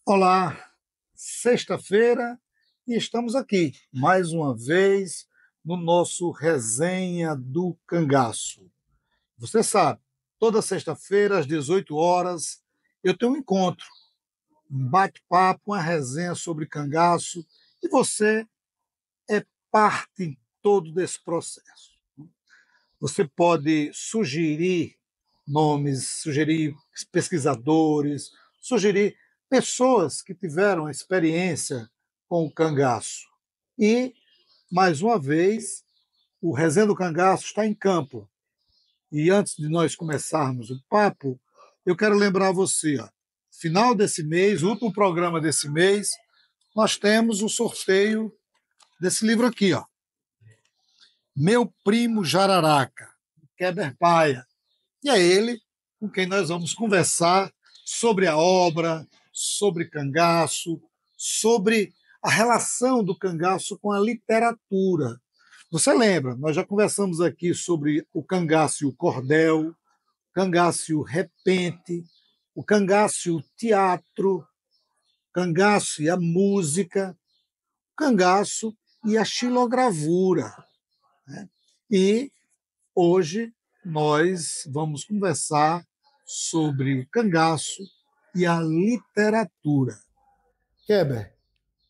Olá, sexta-feira e estamos aqui mais uma vez no nosso Resenha do Cangaço. Você sabe, toda sexta-feira às 18 horas eu tenho um encontro, um bate-papo, uma resenha sobre cangaço e você é parte em todo desse processo. Você pode sugerir nomes, sugerir pesquisadores, sugerir pessoas que tiveram experiência com o cangaço. E, mais uma vez, o Resenha do Cangaço está em campo. E antes de nós começarmos o papo, eu quero lembrar você, ó, final desse mês, último programa desse mês, nós temos o sorteio desse livro aqui, ó, Meu Primo Jararaca, Keber Paia. E é ele com quem nós vamos conversar sobre a obra, sobre cangaço, sobre a relação do cangaço com a literatura. Você lembra, nós já conversamos aqui sobre o cangaço e o cordel, o cangaço e o repente, o cangaço e o teatro, o cangaço e a música, o cangaço e a xilogravura, né? E hoje nós vamos conversar sobre o cangaço e a literatura. Keber,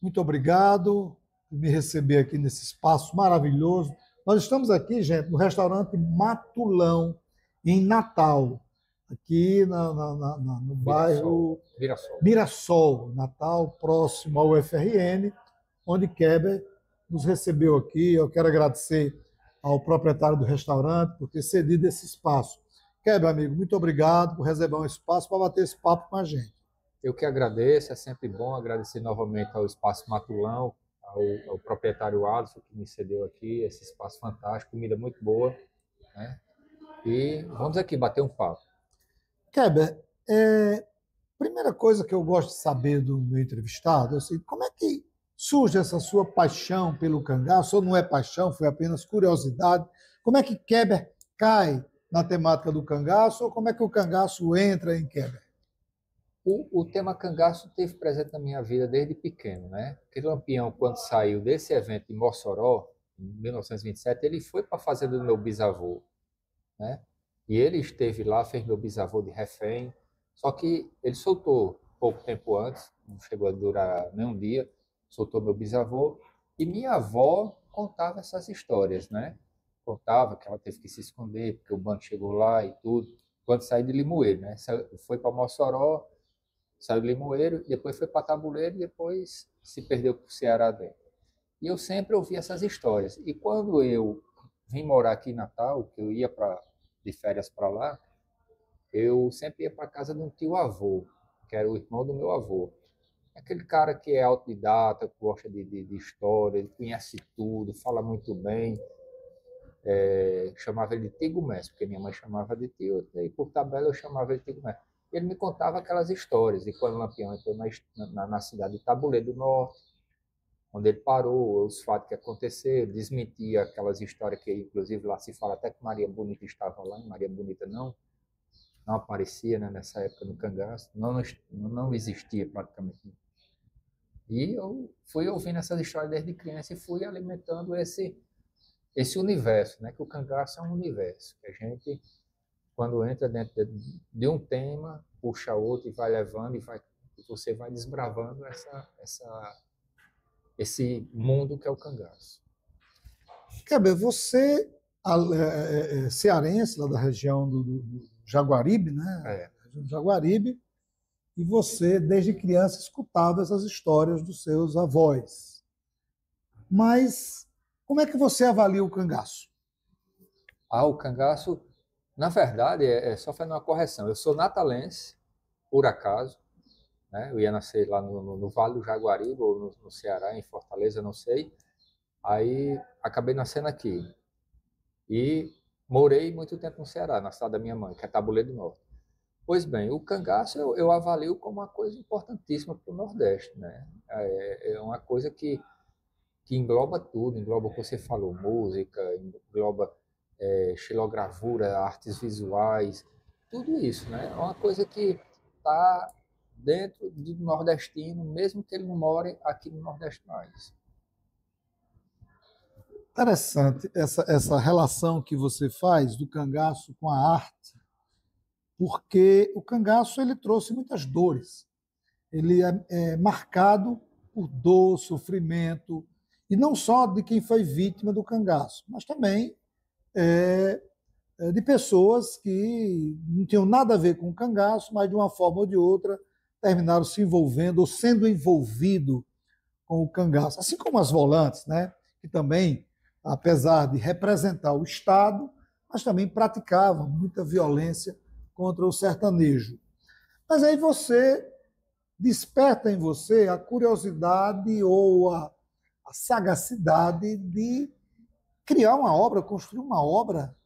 muito obrigado por me receber aqui nesse espaço maravilhoso. Nós estamos aqui, gente, no restaurante Matulão, em Natal, aqui no bairro Mirassol. Mirassol, Natal, próximo ao UFRN, onde Keber nos recebeu aqui. Eu quero agradecer ao proprietário do restaurante por ter cedido esse espaço. Keber, amigo, muito obrigado por reservar um espaço para bater esse papo com a gente. Eu que agradeço, é sempre bom agradecer novamente ao Espaço Matulão, ao proprietário Alisson, que me cedeu aqui, esse espaço fantástico, comida muito boa, né? E vamos aqui bater um papo. Keber, primeira coisa que eu gosto de saber do meu entrevistado é assim, como é que surge essa sua paixão pelo cangaço? Ou não é paixão, foi apenas curiosidade? Como é que Keber cai na temática do cangaço? Ou como é que o cangaço entra em Keber? O tema cangaço teve presente na minha vida desde pequeno, né? Aquele Lampião, quando saiu desse evento em Mossoró, em 1927, ele foi para a fazenda do meu bisavô, né? E ele esteve lá, fez meu bisavô de refém, só que ele soltou pouco tempo antes, não chegou a durar nem um dia, soltou meu bisavô, e minha avó contava essas histórias, né? Contava que ela teve que se esconder, porque o bando chegou lá e tudo, quando saiu de Limoeiro, né? Foi para Mossoró, saiu de Limoeiro, depois foi para Tabuleiro, e depois se perdeu para o Ceará dentro. E eu sempre ouvi essas histórias. E quando eu vim morar aqui em Natal, que eu ia de férias para lá, eu sempre ia para casa de um tio-avô, que era o irmão do meu avô. Aquele cara que é autodidata, que gosta de história, ele conhece tudo, fala muito bem. Chamava ele de Tio Mestre, porque minha mãe chamava de tio, e por tabela eu chamava ele de Tio Mestre. Ele me contava aquelas histórias de quando o Lampião entrou na cidade de Tabuleiro do Norte, onde ele parou, os fatos que aconteceram, desmentia aquelas histórias que, inclusive, lá se fala até que Maria Bonita estava lá, e Maria Bonita não aparecia, né, nessa época no cangaço, não existia praticamente. E eu fui ouvindo essas histórias desde criança e fui alimentando esse universo, né, que o cangaço é um universo, que a gente, quando entra dentro de um tema, puxa outro e vai levando e você vai desbravando esse mundo que é o cangaço. Keber, você é cearense, lá da região do Jaguaribe, né? Região do Jaguaribe, e você, desde criança, escutava essas histórias dos seus avós. Mas como é que você avalia o cangaço? O cangaço, na verdade, só fazendo uma correção. Eu sou natalense, por acaso, né? Eu ia nascer lá no Vale do Jaguaribe, ou no Ceará, em Fortaleza, não sei. Aí acabei nascendo aqui. E morei muito tempo no Ceará, na cidade da minha mãe, que é Tabuleiro do Norte. Pois bem, o cangaço eu avalio como uma coisa importantíssima para o Nordeste, né? É uma coisa que engloba tudo, engloba o que você falou, música, engloba xilogravura, artes visuais, tudo isso, né? É uma coisa que está dentro do nordestino, mesmo que ele não more aqui no Nordeste mais. Interessante essa relação que você faz do cangaço com a arte, porque o cangaço ele trouxe muitas dores. Ele é marcado por dor, sofrimento, e não só de quem foi vítima do cangaço, mas também é, de pessoas que não tinham nada a ver com o cangaço, mas de uma forma ou de outra terminaram se envolvendo ou sendo envolvido com o cangaço. Assim como as volantes, né? Que também, apesar de representar o Estado, mas também praticavam muita violência contra o sertanejo. Mas aí você desperta em você a curiosidade ou a sagacidade de criar uma obra, construir uma obra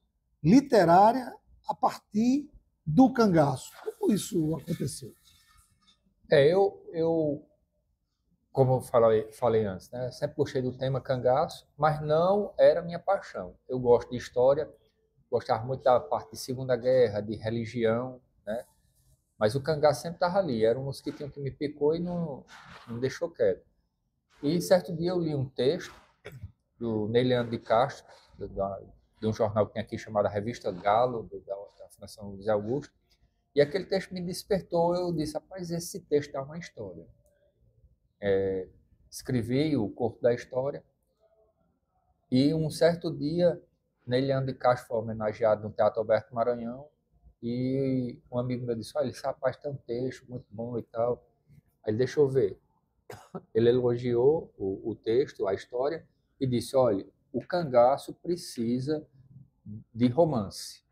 literária a partir do cangaço. Como isso aconteceu? Eu como eu falei antes, né, sempre gostei do tema cangaço, mas não era minha paixão. Eu gosto de história, gostava muito da parte de Segunda Guerra, de religião, né? Mas o cangaço sempre estava ali, era um mosquitinho que me picou e não deixou quieto. E certo dia eu li um texto do Neliano de Castro, de um jornal que tem aqui chamado Revista Galo, da Fundação José Augusto, e aquele texto me despertou. Eu disse, rapaz, esse texto é uma história. Escrevi o corpo da história, e um certo dia, Neliano de Castro foi homenageado no Teatro Alberto Maranhão, e um amigo meu disse, olha, esse rapaz tem um texto muito bom e tal. Aí deixa eu ver. Ele elogiou o texto, a história, e disse, olha, o cangaço precisa de romance.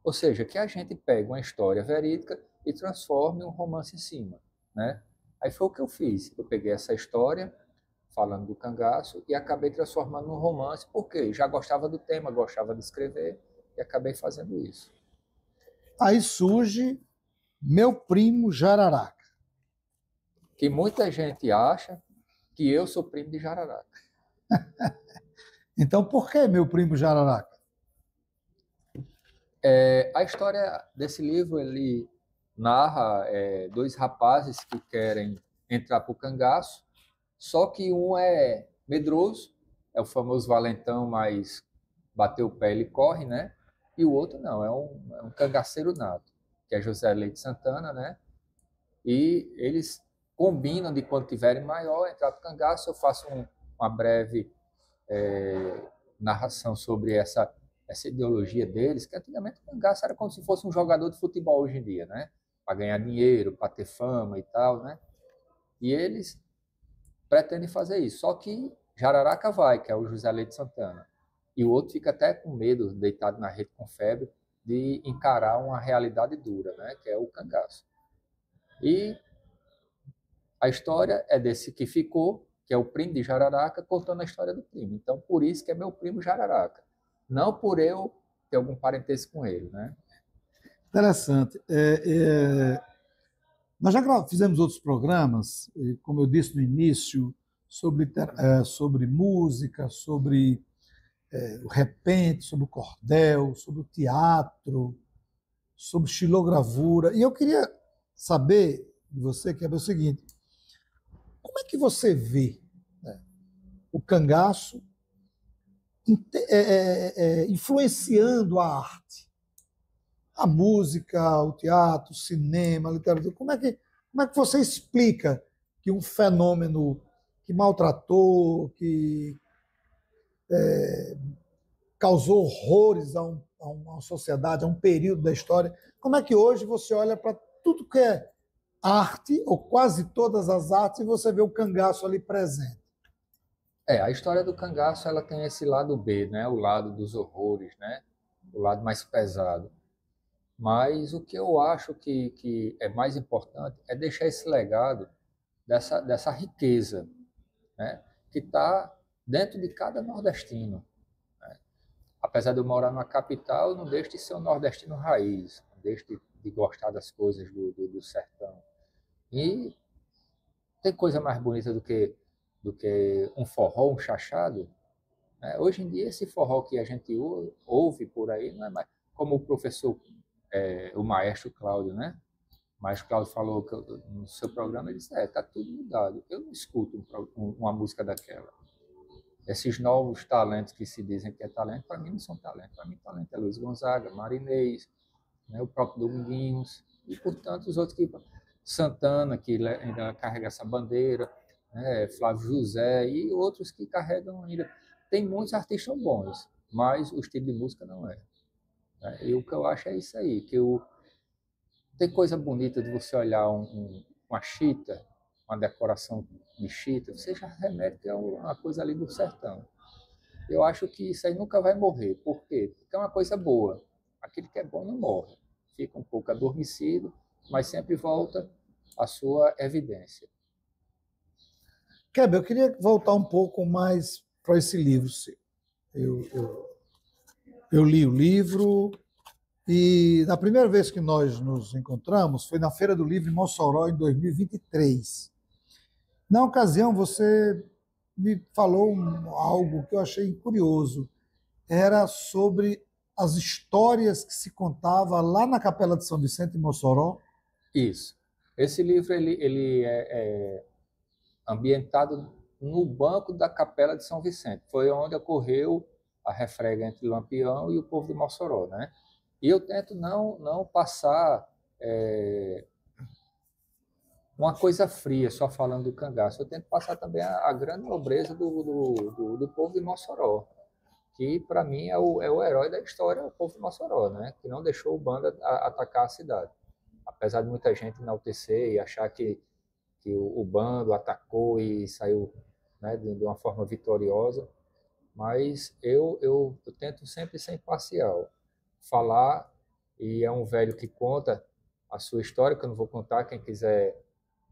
Ou seja, que a gente pega uma história verídica e transforme um romance em cima, né? Aí foi o que eu fiz. Eu peguei essa história, falando do cangaço, e acabei transformando num romance, porque já gostava do tema, gostava de escrever, e acabei fazendo isso. Aí surge Meu Primo Jararaca. Que muita gente acha que eu sou primo de Jararaca. Então, por que Meu Primo Jararaca? A história desse livro, ele narra dois rapazes que querem entrar para o cangaço, só que um é medroso, é o famoso valentão, mas bateu o pé ele corre, né? E o outro não, é um cangaceiro nato, que é José Leite Santana, né? E eles combinam de quando tiverem maior entrar para o cangaço. Eu faço uma breve narração sobre essa ideologia deles, que antigamente o cangaço era como se fosse um jogador de futebol hoje em dia, né? Para ganhar dinheiro, para ter fama e tal, né? E eles pretendem fazer isso. Só que Jararaca vai, que é o José Leite Santana. E o outro fica até com medo, deitado na rede com febre, de encarar uma realidade dura, né? Que é o cangaço. E a história é desse que ficou, que é o primo de Jararaca, contando a história do primo. Então, por isso que é meu primo Jararaca. Não por eu ter algum parentesco com ele, né? Interessante. Nós já fizemos outros programas, como eu disse no início, sobre música, sobre o repente, sobre o cordel, sobre o teatro, sobre xilogravura. E eu queria saber de você, que é o seguinte, como é que você vê, né, o cangaço influenciando a arte? A música, o teatro, o cinema, a literatura. Como é que você explica que um fenômeno que maltratou, que causou horrores a uma sociedade, a um período da história, como é que hoje você olha para tudo que é arte, ou quase todas as artes, e você vê o cangaço ali presente? A história do cangaço, ela tem esse lado B, né? O lado dos horrores, né? O lado mais pesado. Mas o que eu acho que é mais importante é deixar esse legado dessa riqueza, né? Que está dentro de cada nordestino. Apesar de eu morar numa capital, eu não deixo de ser um nordestino raiz, não deixo de gostar das coisas do sertão. E tem coisa mais bonita do que um forró, um chachado, né? Hoje em dia, esse forró que a gente ouve por aí não é mais como o professor, o maestro Cláudio, né? Mas Cláudio falou que no seu programa, ele disse, tá tudo mudado. Eu não escuto uma música daquela. Esses novos talentos que se dizem que é talento, para mim não são talento. Para mim, talento é Luiz Gonzaga, Marinês, né, o próprio Dominguinhos, e, portanto, os outros que... Santana, que ainda carrega essa bandeira, né, Flávio José e outros que carregam ainda. Tem muitos artistas bons, mas o estilo de música não é. Né? E o que eu acho é isso aí, que tem coisa bonita de você olhar uma chita, uma decoração de chita, você já remete que é uma coisa ali do sertão. Eu acho que isso aí nunca vai morrer. Por quê? Porque é uma coisa boa. Aquele que é bom não morre. Fica um pouco adormecido, mas sempre volta à sua evidência. Kleber, eu queria voltar um pouco mais para esse livro seu. Eu li o livro e na primeira vez que nós nos encontramos foi na Feira do Livro em Mossoró, em 2023. Na ocasião, você me falou algo que eu achei curioso. Era sobre as histórias que se contava lá na Capela de São Vicente, em Mossoró. Isso. Esse livro ele é ambientado no banco da Capela de São Vicente. Foi onde ocorreu a refrega entre Lampião e o povo de Mossoró, né? E eu tento não passar uma coisa fria, só falando do cangaço. Eu tento passar também a grande nobreza do povo de Mossoró, que para mim é o herói da história, o povo de Mossoró, né? Que não deixou o bando atacar a cidade. Apesar de muita gente enaltecer e achar que o bando atacou e saiu, né, de uma forma vitoriosa, mas eu tento sempre ser imparcial, falar, e é um velho que conta a sua história, que eu não vou contar, quem quiser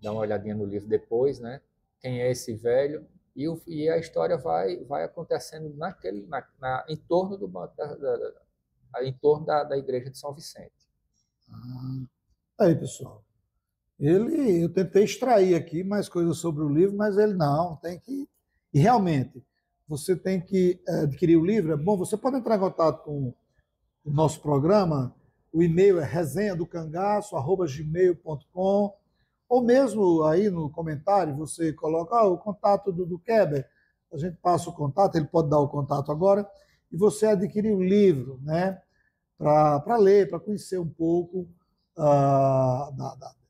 dar uma olhadinha no livro depois, né? Quem é esse velho, e a história vai acontecendo em torno do banco, em torno da igreja de São Vicente. Aí, pessoal. Eu tentei extrair aqui mais coisas sobre o livro, mas ele não, tem que... E realmente, você tem que adquirir o livro, é bom, você pode entrar em contato com o nosso programa, o e-mail é resenhadocangaço@gmail.com, ou mesmo aí no comentário você coloca o contato do Kleber, a gente passa o contato, ele pode dar o contato agora, e você adquirir o livro, né, para ler, para conhecer um pouco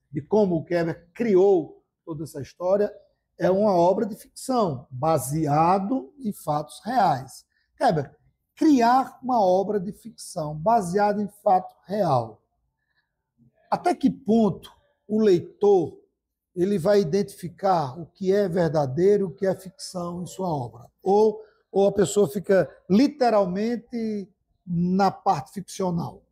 de como o Kleber criou toda essa história. É uma obra de ficção, baseado em fatos reais. Kleber, criar uma obra de ficção baseada em fato real. Até que ponto o leitor ele vai identificar o que é verdadeiro e o que é ficção em sua obra? Ou a pessoa fica literalmente na parte ficcional?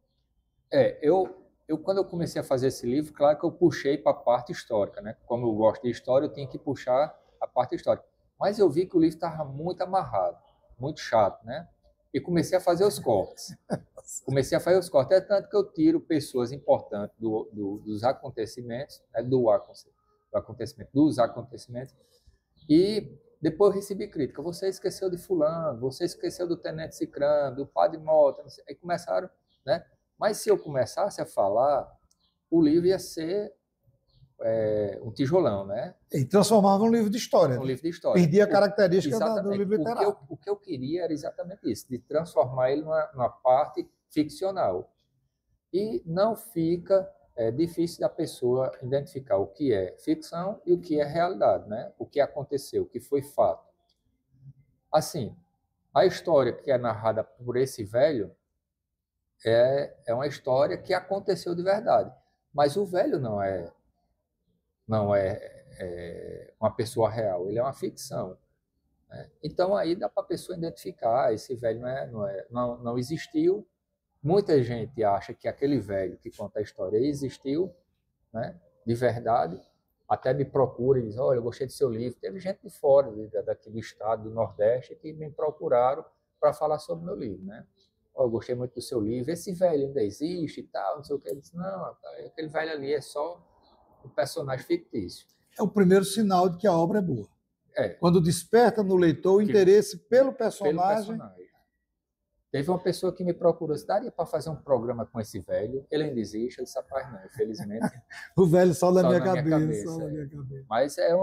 Quando eu comecei a fazer esse livro, claro que eu puxei para a parte histórica, né? Como eu gosto de história, eu tinha que puxar a parte histórica. Mas eu vi que o livro estava muito amarrado, muito chato, né? E comecei a fazer os cortes. É tanto que eu tiro pessoas importantes dos acontecimentos, né? Dos acontecimentos, e depois eu recebi crítica. Você esqueceu de fulano, você esqueceu do tenente Cicrano, do padre Mota, não sei. Aí começaram, né? Mas se eu começasse a falar, o livro ia ser um tijolão, né? E transformava um livro de história. Um livro de história. Perdia a característica do livro literário. O que eu queria era exatamente isso, de transformar ele numa parte ficcional. E não fica difícil da pessoa identificar o que é ficção e o que é realidade, né? O que aconteceu, o que foi fato. Assim, a história que é narrada por esse velho é uma história que aconteceu de verdade. Mas o velho não é uma pessoa real, ele é uma ficção. Né? Então aí dá para a pessoa identificar, esse velho não existiu. Muita gente acha que aquele velho que conta a história existiu, né, de verdade. Até me procura e diz, olha, eu gostei do seu livro. Teve gente de fora, daqui do estado, do Nordeste, que me procuraram para falar sobre o meu livro, né? Eu gostei muito do seu livro, esse velho ainda existe e tal, não sei o que. Ele disse, não, aquele velho ali é só um personagem fictício. É o primeiro sinal de que a obra é boa. Quando desperta no leitor o interesse pelo personagem. Teve uma pessoa que me procurou, se daria para fazer um programa com esse velho? Ele ainda existe, eu disse, rapaz, não, infelizmente, O velho só na só minha na minha cabeça, só cabeça. na minha cabeça. Mas é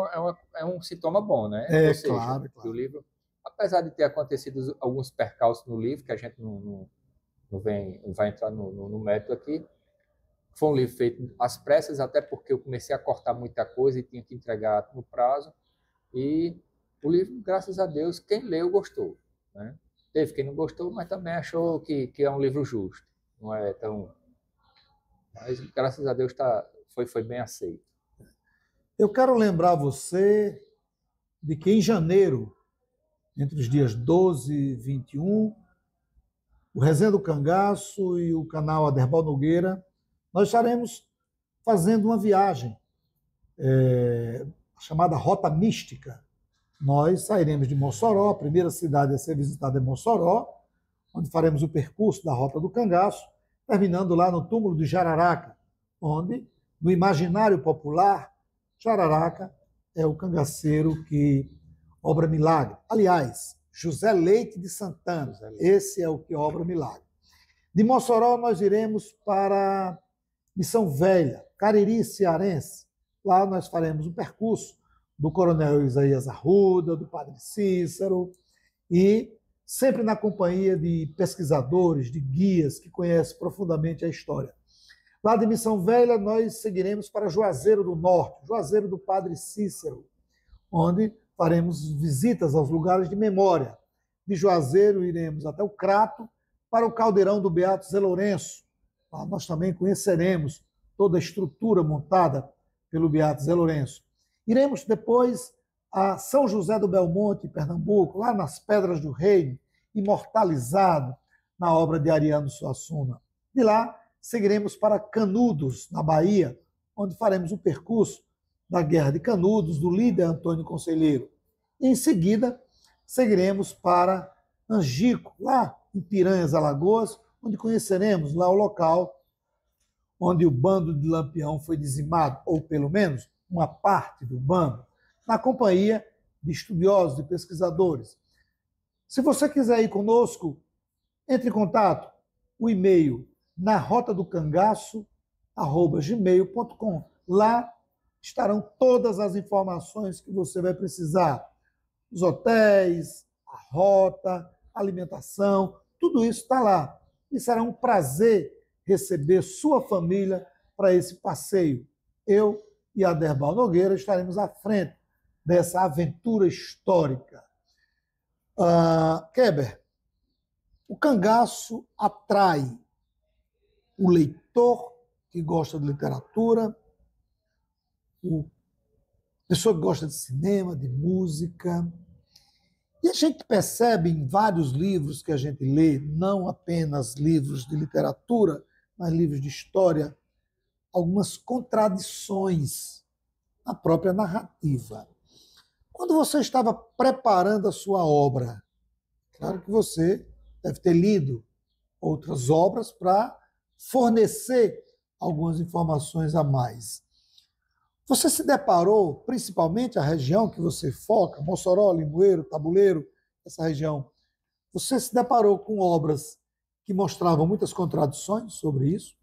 um sintoma bom, né? Ou É, seja, claro, que o claro. livro, apesar de ter acontecido alguns percalços no livro, que a gente não vai entrar no mérito aqui, foi um livro feito às pressas, até porque eu comecei a cortar muita coisa e tinha que entregar no prazo. E o livro, graças a Deus, quem leu gostou, né? Teve quem não gostou, mas também achou que é um livro justo. Não é tão... Mas, graças a Deus, foi bem aceito. Eu quero lembrar você de que em janeiro, entre os dias 12 e 21, o Resenha do Cangaço e o canal Aderbal Nogueira, nós estaremos fazendo uma viagem chamada Rota Mística. Nós sairemos de Mossoró, a primeira cidade a ser visitada é Mossoró, onde faremos o percurso da Rota do Cangaço, terminando lá no túmulo de Jararaca, onde, no imaginário popular, Jararaca é o cangaceiro que obra milagre. Aliás, José Leite de Santana, esse é o que obra milagre. De Mossoró nós iremos para Missão Velha, Cariri cearense. Lá nós faremos um percurso do coronel Isaías Arruda, do padre Cícero, e sempre na companhia de pesquisadores, de guias que conhecem profundamente a história. Lá de Missão Velha, nós seguiremos para Juazeiro do Norte, Juazeiro do Padre Cícero, onde faremos visitas aos lugares de memória. De Juazeiro, iremos até o Crato, para o Caldeirão do Beato Zé Lourenço. Lá nós também conheceremos toda a estrutura montada pelo Beato Zé Lourenço. Iremos depois a São José do Belmonte, Pernambuco, lá nas Pedras do Reino, imortalizado na obra de Ariano Suassuna. De lá, seguiremos para Canudos, na Bahia, onde faremos o percurso da Guerra de Canudos, do líder Antônio Conselheiro. E, em seguida, seguiremos para Angico, lá em Piranhas, Alagoas, onde conheceremos lá o local onde o bando de Lampião foi dizimado, ou pelo menos uma parte do bando, na companhia de estudiosos e pesquisadores. Se você quiser ir conosco, entre em contato. O e-mail narotadocangaço@gmail.com. Lá estarão todas as informações que você vai precisar. Os hotéis, a rota, a alimentação, tudo isso está lá. E será um prazer receber sua família para esse passeio. Eu e Aderbal Nogueira estaremos à frente dessa aventura histórica. Keber, o cangaço atrai o leitor que gosta de literatura, a pessoa que gosta de cinema, de música. E a gente percebe em vários livros que a gente lê, não apenas livros de literatura, mas livros de história, algumas contradições na própria narrativa. Quando você estava preparando a sua obra, claro que você deve ter lido outras obras para fornecer algumas informações a mais. Você se deparou, principalmente a região que você foca, Mossoró, Limoeiro, Tabuleiro, essa região, você se deparou com obras que mostravam muitas contradições sobre isso?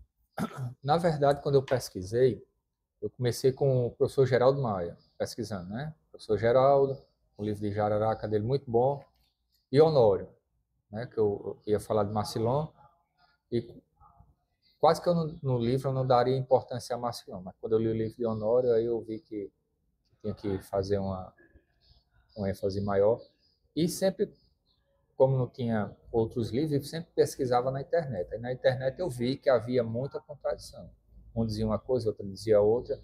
Na verdade, quando eu pesquisei, eu comecei com o professor Geraldo Maia, pesquisando, né? Professor Geraldo, um livro de Jararaca dele muito bom, e Honório, né? Que eu ia falar de Marcilon, e quase que eu no livro eu não daria importância a Marcilon, mas quando eu li o livro de Honório, aí eu vi que tinha que fazer uma ênfase maior, e sempre, como não tinha outros livros, eu sempre pesquisava na internet. Aí na internet eu vi que havia muita contradição. Um dizia uma coisa, outro dizia outra.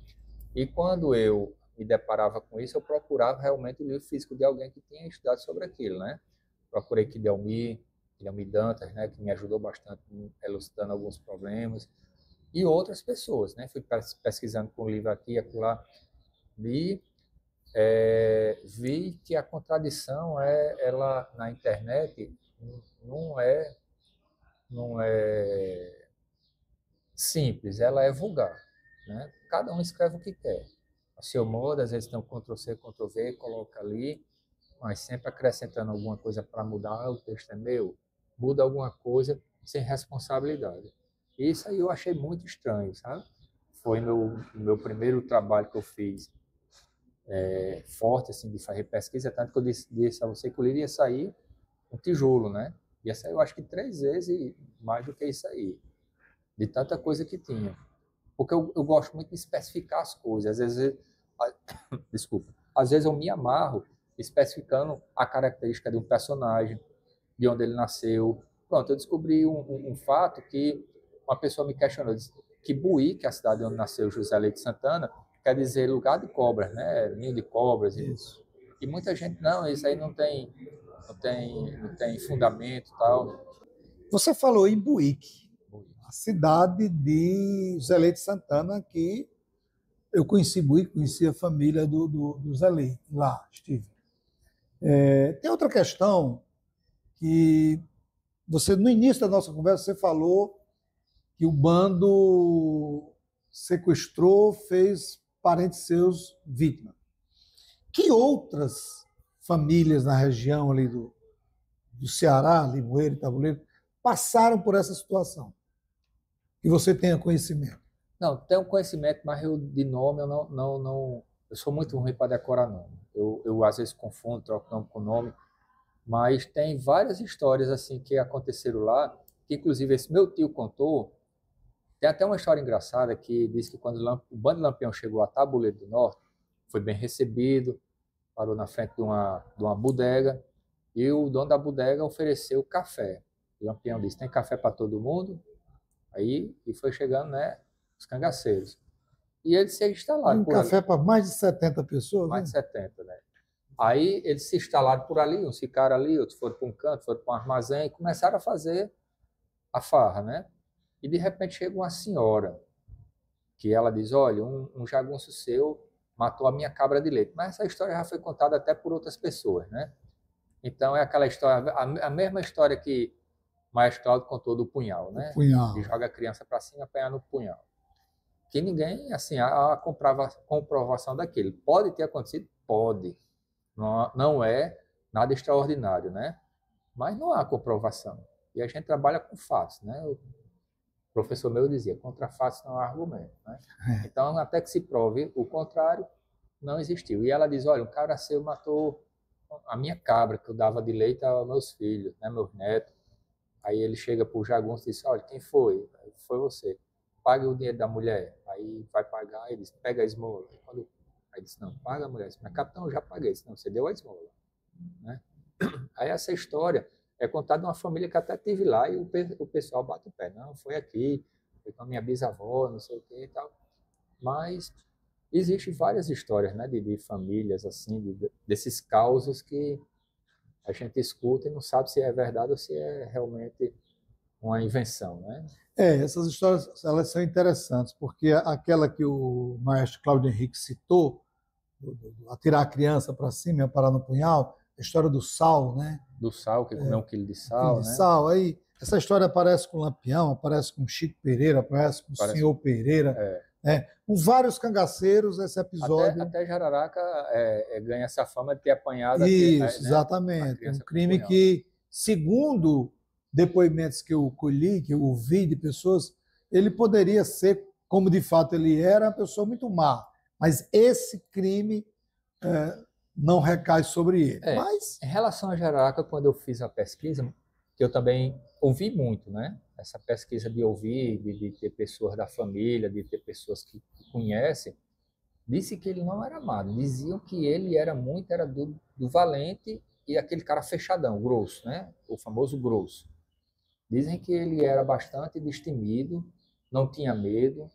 E quando eu me deparava com isso, eu procurava realmente o livro físico de alguém que tinha estudado sobre aquilo, né? Procurei Guilherme Dantas, né, que me ajudou bastante elucidando alguns problemas, e outras pessoas, né? Fui pesquisando com o livro aqui e acolá, e vi que a contradição ela na internet não é simples, ela é vulgar, né? Cada um escreve o que quer. A seu modo, às vezes tem um Ctrl+C, Ctrl+V, coloca ali, mas sempre acrescentando alguma coisa para mudar, o texto é meu. muda alguma coisa sem responsabilidade. Isso aí eu achei muito estranho, sabe? Foi meu primeiro trabalho que eu fiz forte, assim, de fazer pesquisa, tanto que eu disse a você que eu iria sair um tijolo, né? Ia sair, eu acho que 3 vezes mais do que isso aí, de tanta coisa que tinha. Porque eu gosto muito de especificar as coisas. Às vezes, desculpa, às vezes eu me amarro especificando a característica de um personagem, de onde ele nasceu. Pronto, eu descobri um fato que uma pessoa me questionou, disse que Buí, que é a cidade onde nasceu José Leite Santana, quer dizer lugar de cobras, né? Ninho de cobras. Isso. E muita gente, não, isso aí não tem fundamento e tal. Você falou em Buíque, a cidade de Zé Leite Santana, que eu conheci Buíque, conheci a família do Zé Leite, lá estive. Tem outra questão que você, no início da nossa conversa, você falou que o bando sequestrou, fez parentes seus vítimas. Que outras famílias na região ali do Ceará, Limoeiro, Tabuleiro, passaram por essa situação? Que você tenha conhecimento. Não, tenho conhecimento, mas eu, de nome eu não. Eu sou muito ruim para decorar nome. Eu às vezes confundo, troco nome com nome, mas tem várias histórias assim que aconteceram lá, que inclusive esse meu tio contou. Tem até uma história engraçada que diz que quando o Bando Lampião chegou a Tabuleiro do Norte, foi bem recebido, parou na frente de uma bodega, e o dono da bodega ofereceu café. O Lampião disse: tem café para todo mundo? Aí e foi chegando, né, os cangaceiros. E eles se E instalaram um por ali, café para mais de 70 pessoas, mais né? de 70, né? Aí eles se instalaram por ali, uns ficaram ali, outros foram para um canto, foram para um armazém e começaram a fazer a farra, né? E de repente chega uma senhora, que ela diz: olha, um jagunço seu matou a minha cabra de leite. Mas essa história já foi contada até por outras pessoas, né? Então é aquela história, a mesma história que o Maestro Cláudio contou do punhal, O né? Que punhal. joga a criança para cima e apanha no punhal. Que ninguém, assim, a comprovação daquele. Pode ter acontecido? Pode. Não é nada extraordinário, né? Mas não há comprovação. E a gente trabalha com fatos, né? O professor meu dizia: contra fatos não há argumento, né? Então, até que se prove o contrário, não existiu. E ela diz: olha, um cara seu matou a minha cabra, que eu dava de leite aos meus filhos, né, meus netos. Aí ele chega para o jagunço e diz: olha, quem foi? Foi você. Pague o dinheiro da mulher. Aí vai pagar, ele diz: pega a esmola. Aí disse: não, paga a mulher. Mas capitão, eu já paguei. Disse: não, você deu a esmola, né? Aí essa história é contada de uma família que até teve lá e o pessoal bate o pé. Não, foi aqui, foi com a minha bisavó, não sei o que e tal. Mas existem várias histórias, né, de famílias, assim, desses causos que a gente escuta e não sabe se é verdade ou se é realmente uma invenção, né? Essas histórias elas são interessantes, porque aquela que o maestro Cláudio Henrique citou, atirar a criança para cima e parar no punhal, a história do sal, né? Do sal, que comeu 1 quilo de Um quilo sal, de né? sal. Aí, essa história aparece com o Lampião, aparece com o Chico Pereira, aparece com o Parece, Senhor Pereira, é, né? Com vários cangaceiros, esse episódio. até Jararaca ganha essa fama de ter apanhado Isso, né, a exatamente. Um criança com crime punhal. que, segundo depoimentos que eu colhi, que eu ouvi de pessoas, ele poderia ser, como de fato ele era, uma pessoa muito má. Mas esse crime não recai sobre ele. Mas, Em relação a Jararaca, quando eu fiz a pesquisa, que eu também ouvi muito, né? Essa pesquisa de ouvir, de ter pessoas da família, de ter pessoas que conhecem, disse que ele não era amado. Diziam que ele era muito, era do valente e aquele cara fechadão, grosso, né? O famoso grosso. Dizem que ele era bastante destemido, não tinha medo.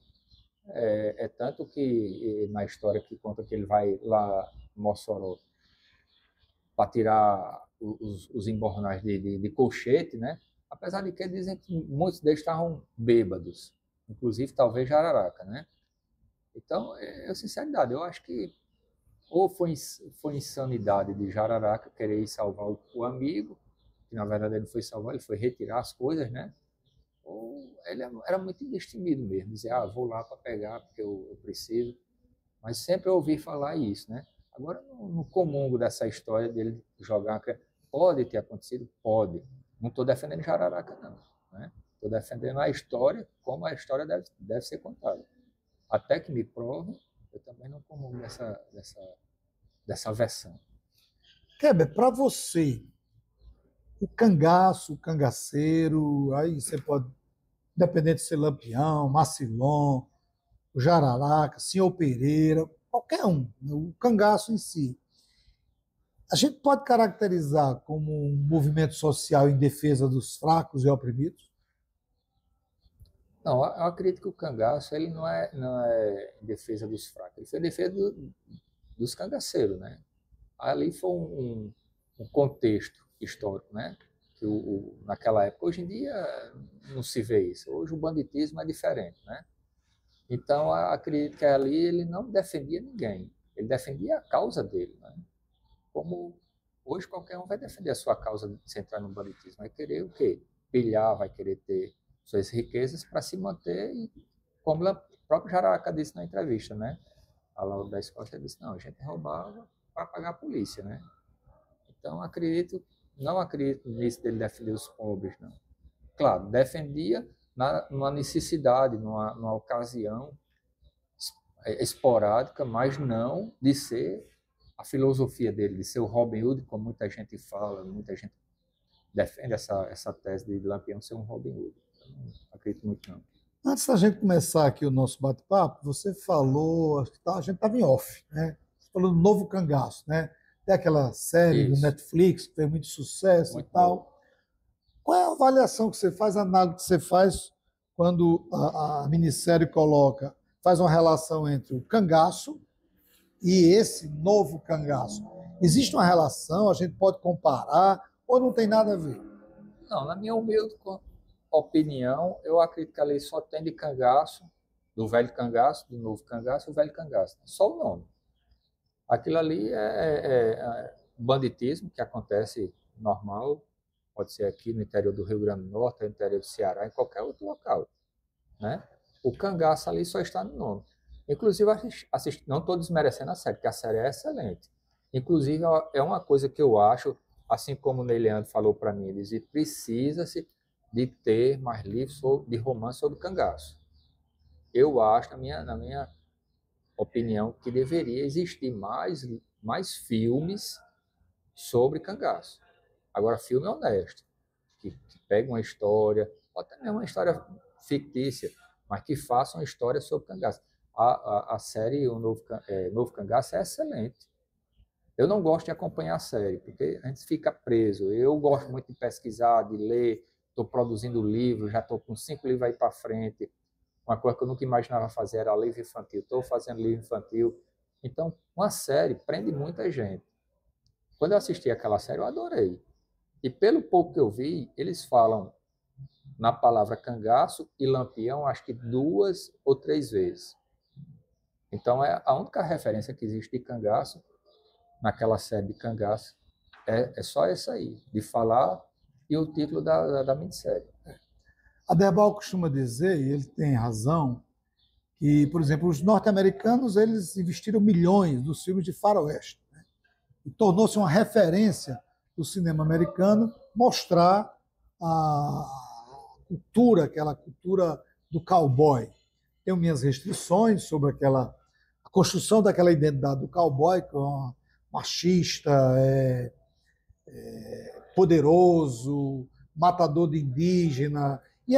É tanto que na história que conta que ele vai lá em Mossoró para tirar os embornais de colchete, né? Apesar de que dizem que muitos deles estavam bêbados, inclusive talvez Jararaca, né? Então, sinceridade, eu acho que ou foi insanidade de Jararaca querer ir salvar o amigo, que na verdade ele foi salvar, ele foi retirar as coisas, né? Ou ele era muito destemido mesmo, dizer: ah, vou lá para pegar porque eu preciso. Mas sempre eu ouvi falar isso, né? Agora, no comungo dessa história dele jogar, pode ter acontecido? Pode. Não estou defendendo Jararaca, não. Né? Estou defendendo a história como a história deve ser contada. Até que me provem, eu também não comungo dessa versão. Kleber, para você, o cangaço, o cangaceiro, aí você pode, independente de ser Lampião, Macilon, o Jararaca, Senhor Pereira, qualquer um, né? O cangaço em si. A gente pode caracterizar como um movimento social em defesa dos fracos e oprimidos? Não, eu acredito que o cangaço ele não é em defesa dos fracos, ele foi em defesa dos cangaceiros, né? Ali foi um contexto histórico, né? Que naquela época, hoje em dia não se vê isso. Hoje o banditismo é diferente, né? Então eu acredito que ali ele não defendia ninguém, ele defendia a causa dele, né? Como hoje qualquer um vai defender a sua causa se entrar no banditismo, vai querer o quê? Pilhar, vai querer ter suas riquezas para se manter e, como o próprio Jaraca disse na entrevista, né? A Laura da Escócia disse, não, a gente roubava para pagar a polícia, né? Então não acredito nisso dele defender os pobres, não. Claro, defendia numa necessidade, numa ocasião esporádica, mas não de ser a filosofia dele, de ser o Robin Hood, como muita gente fala, muita gente defende essa tese de Lampião ser um Robin Hood. Eu não acredito muito, não. Antes da gente começar aqui o nosso bate-papo, você falou, acho que a gente estava em off, né? Você falou do Novo Cangaço, né? Tem aquela série do Isso, Netflix que fez muito sucesso e muito bom. tal. Qual é a avaliação que você faz, a análise que você faz quando a minissérie coloca, faz uma relação entre o cangaço e esse novo cangaço? Existe uma relação, a gente pode comparar ou não tem nada a ver? Não, na minha humilde opinião, eu acredito que ali só tem de cangaço, do velho cangaço, do novo cangaço, o velho cangaço. Só o nome. Aquilo ali é banditismo que acontece normal, pode ser aqui no interior do Rio Grande do Norte, no interior do Ceará, em qualquer outro local, né? O cangaço ali só está no nome. Inclusive, não estou desmerecendo a série, porque a série é excelente. Inclusive, é uma coisa que eu acho, assim como o Ney Leandro falou para mim, ele disse, precisa-se de ter mais livros de romance sobre cangaço. Eu acho, na minha opinião, que deveria existir mais filmes sobre cangaço. Agora, filme honesto, que pega uma história, ou até mesmo uma história fictícia, mas que faça uma história sobre cangaço. A série O Novo Cangaço é excelente. Eu não gosto de acompanhar a série, porque a gente fica preso. Eu gosto muito de pesquisar, de ler, estou produzindo livros, já estou com 5 livros aí para frente. Uma coisa que eu nunca imaginava fazer era livro infantil. Estou fazendo livro infantil. Então, uma série prende muita gente. Quando eu assisti aquela série, eu adorei. E pelo pouco que eu vi, eles falam na palavra cangaço e lampião, acho que 2 ou 3 vezes. Então, é a única referência que existe de cangaço, naquela série de cangaço, é só essa aí, de falar e o título da minissérie. A Debal costuma dizer, e ele tem razão, que, por exemplo, os norte-americanos eles investiram milhões nos filmes de faroeste, né? E tornou-se uma referência do cinema americano mostrar a cultura, aquela cultura do cowboy. Tenho minhas restrições sobre a construção daquela identidade do cowboy, que é machista, poderoso, matador de indígena e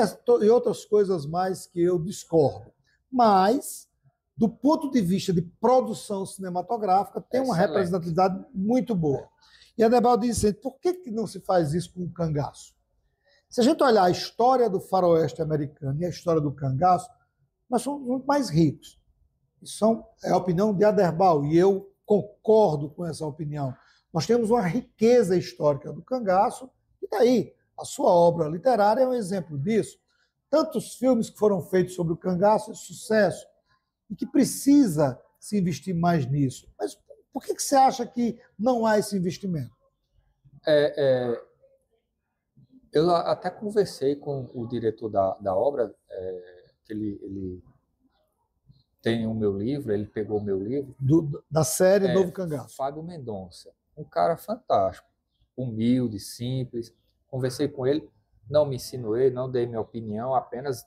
outras coisas mais que eu discordo. Mas, do ponto de vista de produção cinematográfica, tem uma Excelente. representatividade muito boa. E a Debal disse, por que não se faz isso com o cangaço? Se a gente olhar a história do faroeste americano e a história do cangaço, nós somos muito mais ricos. Isso é a opinião de Aderbal, e eu concordo com essa opinião. Nós temos uma riqueza histórica do cangaço, e daí a sua obra literária é um exemplo disso. Tantos filmes que foram feitos sobre o cangaço, é sucesso, e que precisa se investir mais nisso. Mas por que você acha que não há esse investimento? Eu até conversei com o diretor da obra, que ele tem o meu livro, ele pegou o meu livro. Da série Novo Cangaço. Fábio Mendonça, um cara fantástico, humilde, simples, conversei com ele, não me insinuei, não dei minha opinião, apenas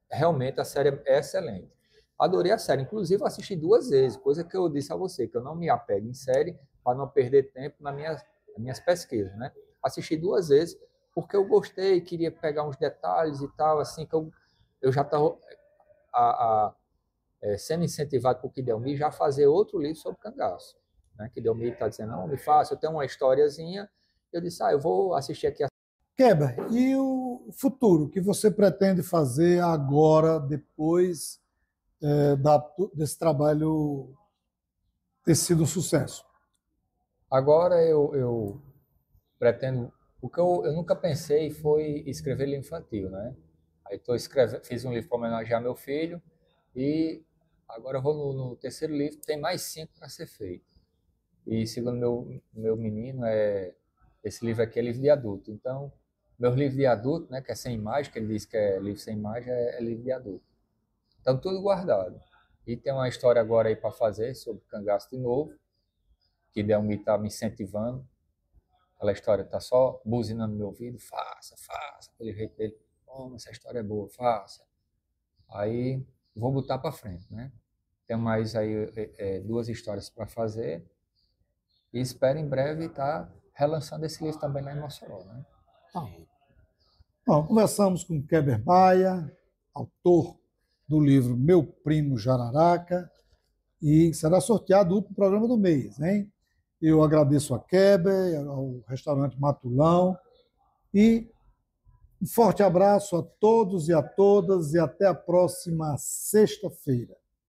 realmente a série é excelente. Adorei a série, inclusive assisti 2 vezes, coisa que eu disse a você, que eu não me apego em série para não perder tempo nas minhas pesquisas, né? Assisti 2 vezes porque eu gostei, queria pegar uns detalhes e tal, assim, que eu já estava sendo incentivado por Kiddelmi já a fazer outro livro sobre cangaço. Né? Kiddelmi está dizendo, não, me faça, eu tenho uma historiazinha. Eu disse, eu vou assistir aqui. Keber, e o futuro? O que você pretende fazer agora, depois desse trabalho ter sido um sucesso? Agora eu pretendo... O que eu nunca pensei foi escrever livro infantil, né? Aí fiz um livro para homenagear meu filho e agora eu vou no terceiro livro, tem mais 5 para ser feito. E segundo meu menino, esse livro aqui é livro de adulto. Então, meu livro de adulto, né, que é sem imagem, que ele diz que é livro sem imagem, é livro de adulto. Então, tudo guardado. E tem uma história agora aí para fazer sobre cangaço de novo, que Delmi está me incentivando. Aquela história está só buzinando no meu ouvido, faça, aquele jeito dele. Essa história é boa, faça. Aí, vou botar para frente, né? Tem mais aí 2 histórias para fazer. E espero em breve estar relançando esse livro também lá em Mossoró, né? Bom, conversamos com Keber Maia, autor do livro Meu Primo Jararaca, e será sorteado o último programa do mês, hein? Eu agradeço a Keber, ao restaurante Matulão, e um forte abraço a todos e a todas, e até a próxima sexta-feira.